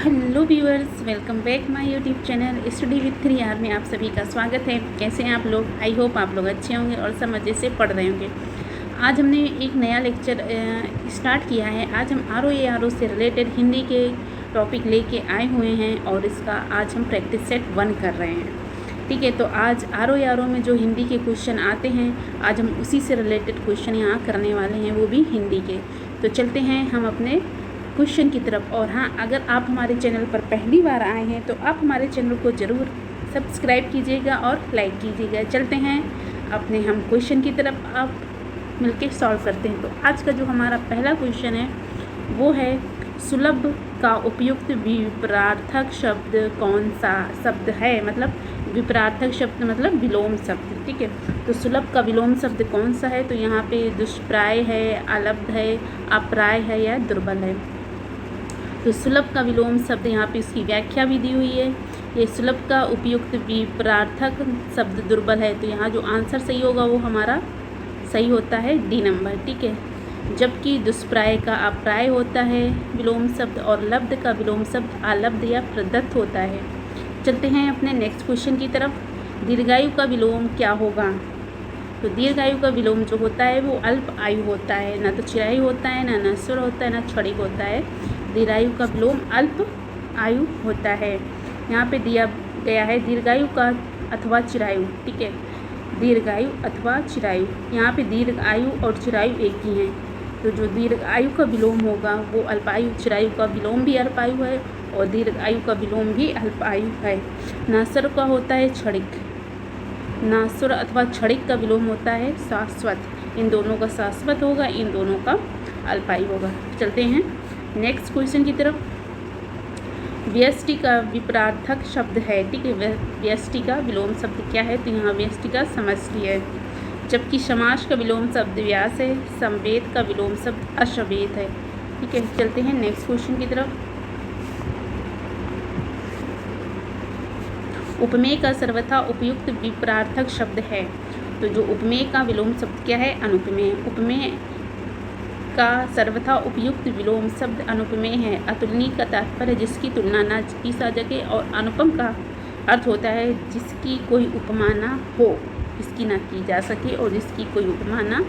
Hello viewers, welcome back my YouTube channel study with 3R में आप सभी का स्वागत है। कैसे हैं आप लोग? आई होप आप लोग अच्छे होंगे और सब मज़े से पढ़ रहे होंगे। आज हमने एक नया लेक्चर स्टार्ट किया है। आज हम RO से रिलेटेड हिंदी के टॉपिक लेके आए हुए हैं और इसका आज हम प्रैक्टिस सेट 1 कर रहे हैं। ठीक है, तो आज RO में जो हिंदी के क्वेश्चन आते हैं, आज हम उसी से रिलेटेड क्वेश्चन यहाँ करने वाले हैं, वो भी हिंदी के। तो चलते हैं हम अपने क्वेश्चन की तरफ। और हाँ, अगर आप हमारे चैनल पर पहली बार आए हैं तो आप हमारे चैनल को ज़रूर सब्सक्राइब कीजिएगा और लाइक कीजिएगा। चलते हैं अपने हम क्वेश्चन की तरफ, आप मिलके सॉल्व करते हैं। तो आज का जो हमारा पहला क्वेश्चन है वो है, सुलभ का उपयुक्त विपरार्थक शब्द कौन सा शब्द है? मतलब विपरार्थक शब्द मतलब विलोम शब्द। ठीक है, तो सुलभ का विलोम शब्द कौन सा है? तो यहाँ पे दुष्प्राय है, अलब्ध है, अप्राय है या दुर्बल है। तो सुलभ का विलोम शब्द, यहाँ पे इसकी व्याख्या भी दी हुई है। ये सुलभ का उपयुक्त विपरार्थक शब्द दुर्बल है। तो यहाँ जो आंसर सही होगा वो हमारा सही होता है डी नंबर। ठीक है, जबकि दुष्प्राय का अप्राय होता है विलोम शब्द और लब्ध का विलोम शब्द अलब्ध या प्रदत्त होता है। चलते हैं अपने नेक्स्ट क्वेश्चन की तरफ। दीर्घायु का विलोम क्या होगा? तो दीर्घायु का विलोम जो होता है वो अल्प आयु होता है। ना तो चिरायु होता है, ना नश्वर होता है, ना क्षणिक होता है। दीर्घायु का विलोम अल्प आयु होता है। यहाँ पे दिया गया है दीर्घायु का अथवा चिरायु। ठीक है, दीर्घायु अथवा चिरायु। यहाँ पे दीर्घायु और चिरायु एक ही हैं। तो जो दीर्घायु का विलोम होगा वो अल्पायु, चिरायु का विलोम भी अल्पायु है और दीर्घायु का विलोम भी अल्पायु है। नासर का होता है क्षणिक। नासुर अथवा क्षणिक का विलोम होता है शाश्वत। इन दोनों का शाश्वत होगा, इन दोनों का अल्पायु होगा। चलते हैं नेक्स्ट क्वेश्चन की तरफ। व्यष्टि का विपरार्थक शब्द है। ठीक है, व्यष्टि का विलोम शब्द क्या है? तो यहाँ व्यष्टि का समष्टि है। जबकि समास का विलोम शब्द व्यास है। संवेद का विलोम शब्द अश्वेत है। ठीक है, चलते हैं नेक्स्ट क्वेश्चन की तरफ। उपमेय का सर्वथा उपयुक्त विपरार्थक शब्द है। तो जो उपमेय का विलोम शब्द क्या है? अनुपमेय। उपमेय का सर्वथा उपयुक्त विलोम शब्द अनुपमेय है। अतुलनीय का तात्पर्य जिसकी तुलना न की जा सके, और अनुपम का अर्थ होता है जिसकी कोई उपमा ना हो, जिसकी ना की जा सके और जिसकी कोई उपमा ना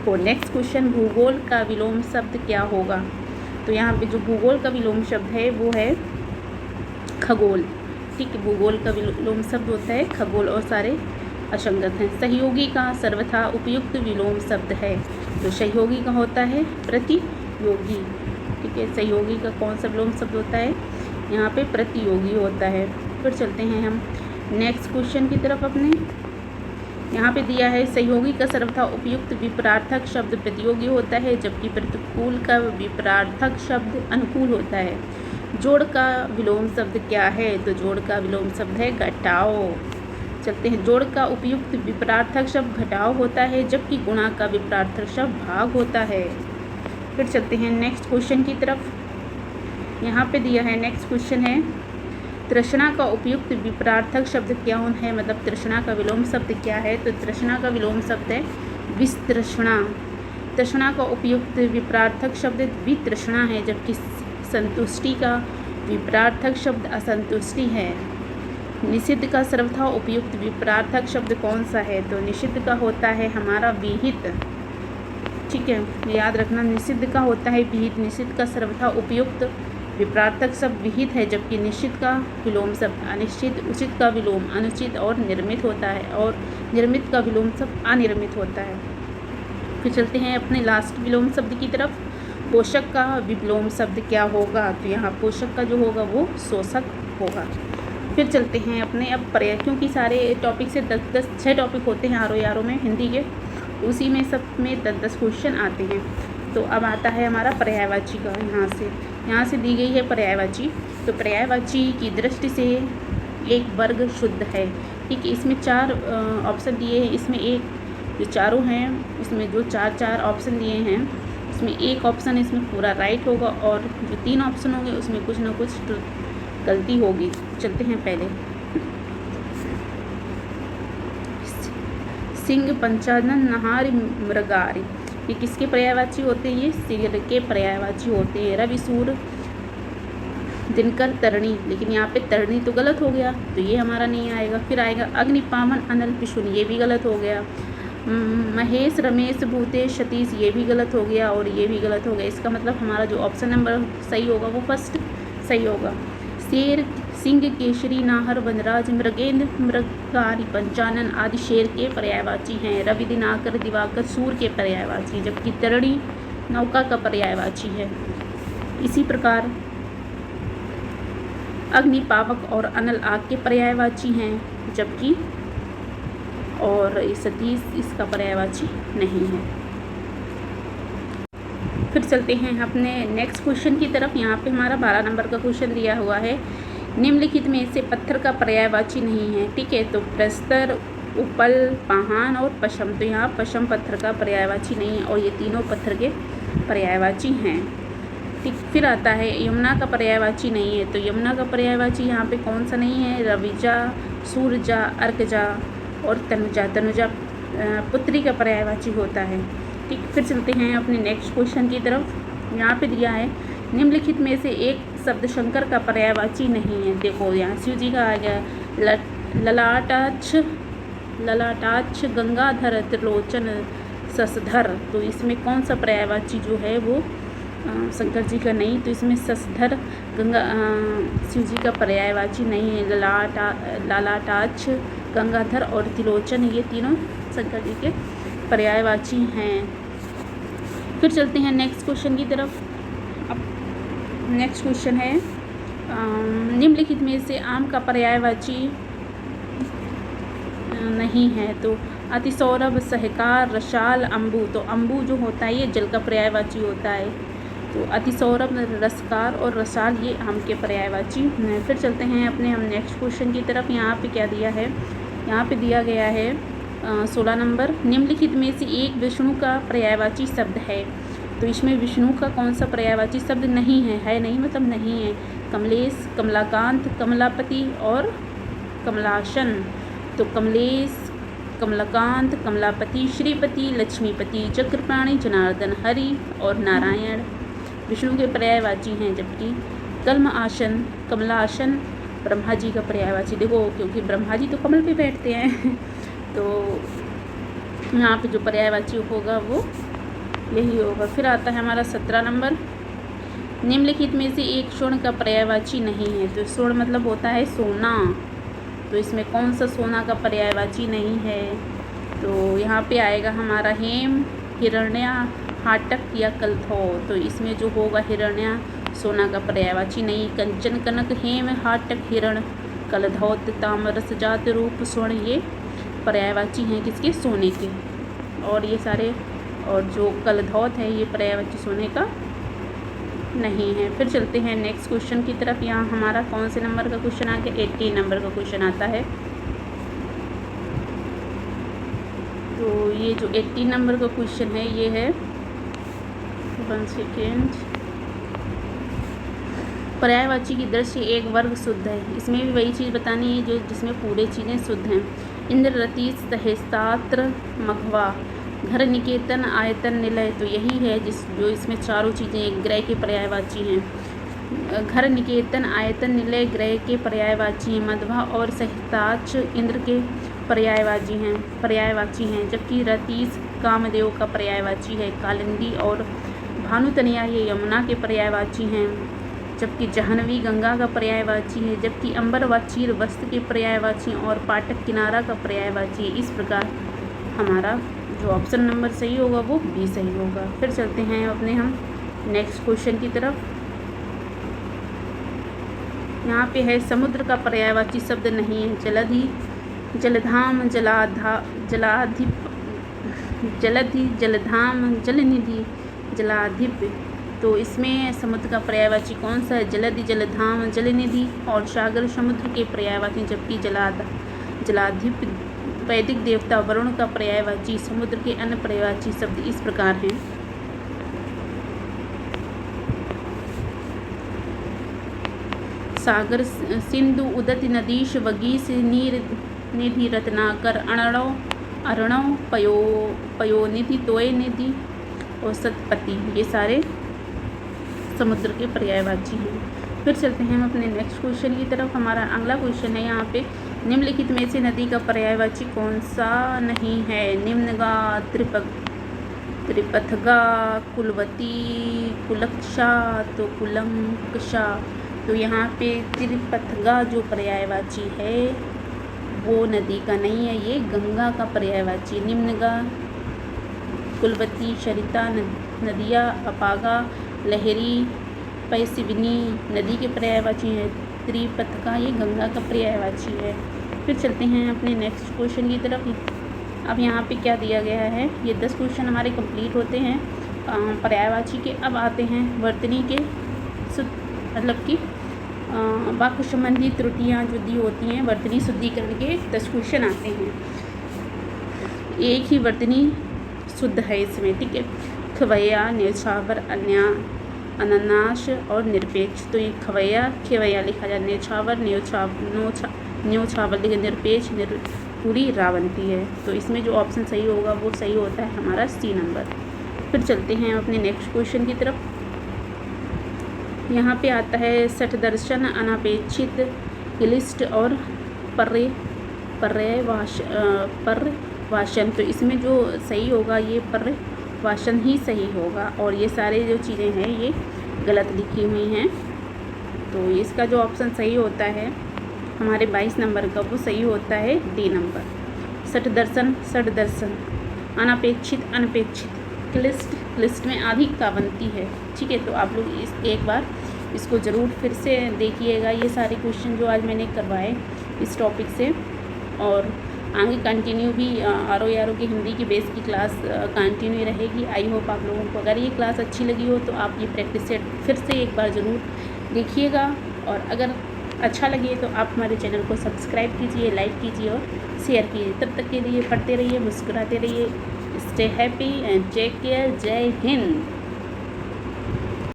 हो। नेक्स्ट क्वेश्चन, भूगोल का विलोम शब्द क्या होगा? तो यहाँ पे जो भूगोल का विलोम शब्द है वो है खगोल। ठीक है, भूगोल का विलोम शब्द होता है खगोल और सारे असंगत हैं। सहयोगी का सर्वथा उपयुक्त विलोम शब्द है। तो सहयोगी का होता है प्रतियोगी। ठीक है, सहयोगी का कौन सा विलोम शब्द होता है? यहाँ पे प्रतियोगी होता है। फिर चलते हैं हम नेक्स्ट क्वेश्चन की तरफ अपने। यहाँ पे दिया है सहयोगी का सर्वथा उपयुक्त विपरार्थक शब्द प्रतियोगी होता है, जबकि प्रतिकूल का विपरार्थक शब्द अनुकूल होता है। जोड़ का विलोम शब्द क्या है? तो जोड़ का विलोम शब्द है घटाओ। चलते हैं, जोड़ का उपयुक्त विपरार्थक शब्द घटाओ होता है, जबकि गुणा का विपरार्थक शब्द भाग होता है। फिर चलते हैं नेक्स्ट क्वेश्चन की तरफ। यहाँ पे दिया है नेक्स्ट क्वेश्चन है, तृष्णा का उपयुक्त विपरार्थक शब्द क्या है? मतलब तृष्णा का विलोम शब्द क्या है? तो तृष्णा का विलोम शब्द है विस्तृष्णा। तृष्णा का उपयुक्त विपरार्थक शब्द वितृष्णा है, जबकि संतुष्टि का विपरार्थक शब्द असंतुष्टि है। निषिद्ध का सर्वथा उपयुक्त विपरार्थक शब्द कौन सा है? तो निषिद्ध का होता है हमारा विहित। ठीक है, याद रखना, निषिद्ध का होता है विहित। निषिद्ध का सर्वथा उपयुक्त विपरार्थक शब्द विहित है, जबकि निश्चित का विलोम शब्द अनिश्चित, उचित का विलोम अनुचित और निर्मित होता है, और निर्मित का विलोम शब्द अनिर्मित होता है। फिर चलते हैं अपने लास्ट विलोम शब्द की तरफ। पोषक का विलोम शब्द क्या होगा? तो यहाँ पोषक का जो होगा वो शोषक होगा। फिर चलते हैं अपने अब पर्याय, क्योंकि सारे टॉपिक से 6 टॉपिक होते हैं RO में हिंदी के, उसी में सब में 10 क्वेश्चन आते हैं। तो अब आता है हमारा पर्यायवाची का। यहाँ से दी गई है पर्यायवाची। तो पर्यायवाची की दृष्टि से एक वर्ग शुद्ध है। ठीक है, इसमें 4 ऑप्शन दिए हैं। इसमें एक जो चारों हैं, इसमें जो 4 ऑप्शन दिए हैं, इसमें एक ऑप्शन इसमें पूरा राइट होगा, और जो 3 ऑप्शन होंगे उसमें कुछ ना कुछ गलती होगी। चलते हैं पहले, सिंह पंचानन नहार मृगारी, ये किसके पर्यायवाची होते हैं? ये सिर के पर्यायवाची होते हैं। रवि सूर दिनकर तरणी, लेकिन यहाँ पे तरणी तो गलत हो गया, तो ये हमारा नहीं आएगा। फिर आएगा अग्नि पावन अनल पिशुन, ये भी गलत हो गया। महेश रमेश भूतेश सतीश, ये भी गलत हो गया और ये भी गलत हो गया। इसका मतलब हमारा जो ऑप्शन नंबर सही होगा वो फर्स्ट सही होगा। शेर सिंह केशरी नाहर वनराज मृगेंद्र मृगारी पंचानन आदि शेर के पर्यायवाची हैं। रवि दिनाकर दिवाकर सूर के पर्यायवाची, जबकि तरणी नौका का पर्यायवाची है। इसी प्रकार अग्नि पावक और अनल आग के पर्यायवाची हैं, जबकि और सतीश इसका पर्यायवाची नहीं है। फिर चलते हैं अपने नेक्स्ट क्वेश्चन की तरफ। यहाँ पे हमारा 12 नंबर का क्वेश्चन दिया हुआ है, निम्नलिखित में से पत्थर का पर्यायवाची नहीं है। ठीक है, तो प्रस्तर, उपल, पाहान और पशम, तो यहाँ पशम पत्थर का पर्यायवाची नहीं है और ये तीनों पत्थर के पर्यायवाची हैं। ठीक, फिर आता है यमुना का पर्यायवाची नहीं है, तो यमुना का पर्यायवाची यहाँ पे कौन सा नहीं है? रविजा, सूरजा, अर्कजा और तनुजा। तनुजा पुत्री का पर्यायवाची होता है। ठीक, फिर चलते हैं अपने नेक्स्ट क्वेश्चन की तरफ। यहाँ पे दिया है निम्नलिखित में से एक शब्द शंकर का पर्यायवाची नहीं है। देखो यहाँ शिव जी का आ गया ललाटाक्ष गंगाधर त्रिलोचन ससधर, तो इसमें कौन सा पर्यायवाची जो है वो शंकर जी का नहीं, तो इसमें ससधर शिव जी का पर्यायवाची नहीं है। ललाटाक्ष गंगाधर और त्रिलोचन ये तीनों शंकर जी के पर्यायवाची हैं। फिर चलते हैं नेक्स्ट क्वेश्चन की तरफ। अब नेक्स्ट क्वेश्चन है निम्नलिखित में से आम का पर्यायवाची नहीं है, तो अतिसौरभ, सहकार, रसाल, अम्बु, तो अम्बु जो होता है ये जल का पर्यायवाची होता है, तो अतिसौरभ, रसकार और रसाल ये आम के पर्यायवाची हैं। फिर चलते हैं अपने हम नेक्स्ट क्वेश्चन की तरफ। यहाँ पे क्या दिया है? यहाँ पे दिया गया है 16 नंबर, निम्नलिखित में से एक विष्णु का पर्यायवाची शब्द है, तो इसमें विष्णु का कौन सा पर्यायवाची शब्द नहीं है नहीं मतलब नहीं है। कमलेश, कमलाकांत, कमलापति और कमलासन, तो कमलेश, कमलाकांत, कमलापति, श्रीपति, लक्ष्मीपति, चक्रपाणी, जनार्दन, हरि और नारायण विष्णु के पर्यायवाची हैं, जबकि कल्म आसन, कमलासन ब्रह्मा जी का पर्यायवाची। देखो क्योंकि ब्रह्मा जी तो कमल पे बैठते हैं तो यहाँ पे जो पर्यायवाची होगा वो यही होगा। फिर आता है हमारा 17 नंबर, निम्नलिखित में से एक स्वर्ण का पर्यायवाची नहीं है, तो स्वर्ण मतलब होता है सोना, तो इसमें कौन सा सोना का पर्यायवाची नहीं है? तो यहाँ पे आएगा हमारा हेम, हिरण्या, हाटक या कलथौ, तो इसमें जो होगा हिरण्या सोना का पर्यायवाची नहीं। कंचन, कनक, हेम, हाटक, हिरण, कलधौत, ताम्रस, जात, रूप, स्वर्ण ये पर्यायवाची हैं किसके? सोने के। और ये सारे और जो कलधौत है ये पर्यायवाची सोने का नहीं है। फिर चलते हैं नेक्स्ट क्वेश्चन की तरफ। यहाँ हमारा कौन से नंबर का क्वेश्चन आ गया? 18 नंबर का क्वेश्चन आता है। तो ये जो 18 नंबर का क्वेश्चन है ये है 1 सेकेंड, पर्यायवाची की दृश्य एक वर्ग शुद्ध है, इसमें भी वही चीज़ बतानी है जो जिसमें पूरे चीज़ें शुद्ध हैं। इंद्र, रति, सहस्त्रात्र, मघवा, घर, निकेतन, आयतन, निलय, तो यही है जो इसमें चारों चीज़ें एक ग्रह के पर्यायवाची हैं। घर, निकेतन, आयतन, निलय ग्रह के पर्यायवाची हैं। मध्वा और सहस्त्राक्ष इंद्र के पर्यायवाची हैं, जबकि रतीश कामदेव का पर्यायवाची है। कालिंदी और भानुतनया ये यमुना के पर्यायवाची हैं, जबकि जाह्नवी गंगा का पर्यायवाची है। जबकि अंबर व चीर वस्त्र के पर्यायवाची और पाटक किनारा का पर्यायवाची है। इस प्रकार हमारा जो ऑप्शन नंबर सही होगा वो बी सही होगा। फिर चलते हैं अपने हम नेक्स्ट क्वेश्चन की तरफ। यहाँ पे है समुद्र का पर्यायवाची शब्द नहीं है। जलधि, जलधाम, जलधि, जलधाम, जलनिधि, जलाधिप, तो इसमें समुद्र का पर्यायवाची कौन सा है? जलधि, जलधाम, जलनिधि और सागर समुद्र के पर्यायवाची, जबकि जलाधिप वैदिक देवता वरुण का पर्यायवाची। समुद्र के अन्य पर्यायवाची शब्द इस प्रकार हैं। सागर, सिंधु, उदति, नदीश, वगीश, नीर, निधि, रत्नाकर, अर्णव, पयोनिधि, तोय निधि और सतपति, ये सारे समुद्र के पर्यायवाची हैं। फिर चलते हैं हम अपने नेक्स्ट क्वेश्चन की तरफ। हमारा अगला क्वेश्चन है यहाँ पे, निम्नलिखित में से नदी का पर्यायवाची कौन सा नहीं है? निम्नगा, त्रिपथगा, कुलवती, कुलक्षा, तो कुलंकषा। तो यहाँ पे त्रिपथगा जो पर्यायवाची है वो नदी का नहीं है, ये गंगा का पर्यायवाची। निम्नगा, कुलवती, सरिता नदिया, अपागा, लहरी, पैसिविनी नदी के पर्यायवाची है। त्रिपथगा ये गंगा का पर्यायवाची है। फिर चलते हैं अपने नेक्स्ट क्वेश्चन की तरफ। अब यहाँ पे क्या दिया गया है, ये 10 क्वेश्चन हमारे कंप्लीट होते हैं पर्यायवाची के। अब आते हैं वर्तनी के मतलब कि वाक्य संबंधी त्रुटियाँ जो दी होती हैं, वर्तनी शुद्धिकरण के 10 क्वेश्चन आते हैं। एक ही वर्तनी शुद्ध है इसमें, ठीक है। खवैया, न्यौछावर, अन्या, अनन्नास और निरपेक्ष। तो ये खवैया खेवैया लिखा जाए, न्यौछावर न्यौछावर लिखे, निरपेक्ष पूरी रावंती है। तो इसमें जो ऑप्शन सही होगा वो सही होता है हमारा सी नंबर। फिर चलते हैं अपने नेक्स्ट क्वेश्चन की तरफ। यहाँ पे आता है षट्दर्शन, अनापेक्षित, क्लिष्ट और पर्यवासन। तो इसमें जो सही होगा ये पर्यवासन ही सही होगा, और ये सारे जो चीज़ें हैं ये गलत लिखी हुई हैं। तो इसका जो ऑप्शन सही होता है हमारे 22 नंबर का वो सही होता है डी नंबर। षट्दर्शन, अनापेक्षित, क्लिष्ट में आधी कावंती है, ठीक है। तो आप लोग एक बार इसको ज़रूर फिर से देखिएगा, ये सारे क्वेश्चन जो आज मैंने करवाए इस टॉपिक से। और आगे कंटिन्यू भी आर की हिंदी की बेस की क्लास कंटिन्यू रहेगी। आई होप आप लोगों को अगर ये क्लास अच्छी लगी हो तो आप ये प्रैक्टिस सेट फिर से एक बार ज़रूर देखिएगा। और अगर अच्छा लगे तो आप हमारे चैनल को सब्सक्राइब कीजिए, लाइक कीजिए और शेयर कीजिए। तब तक के लिए पढ़ते रहिए, मुस्कुराते रहिए। Stay happy and take care. जय हिंद।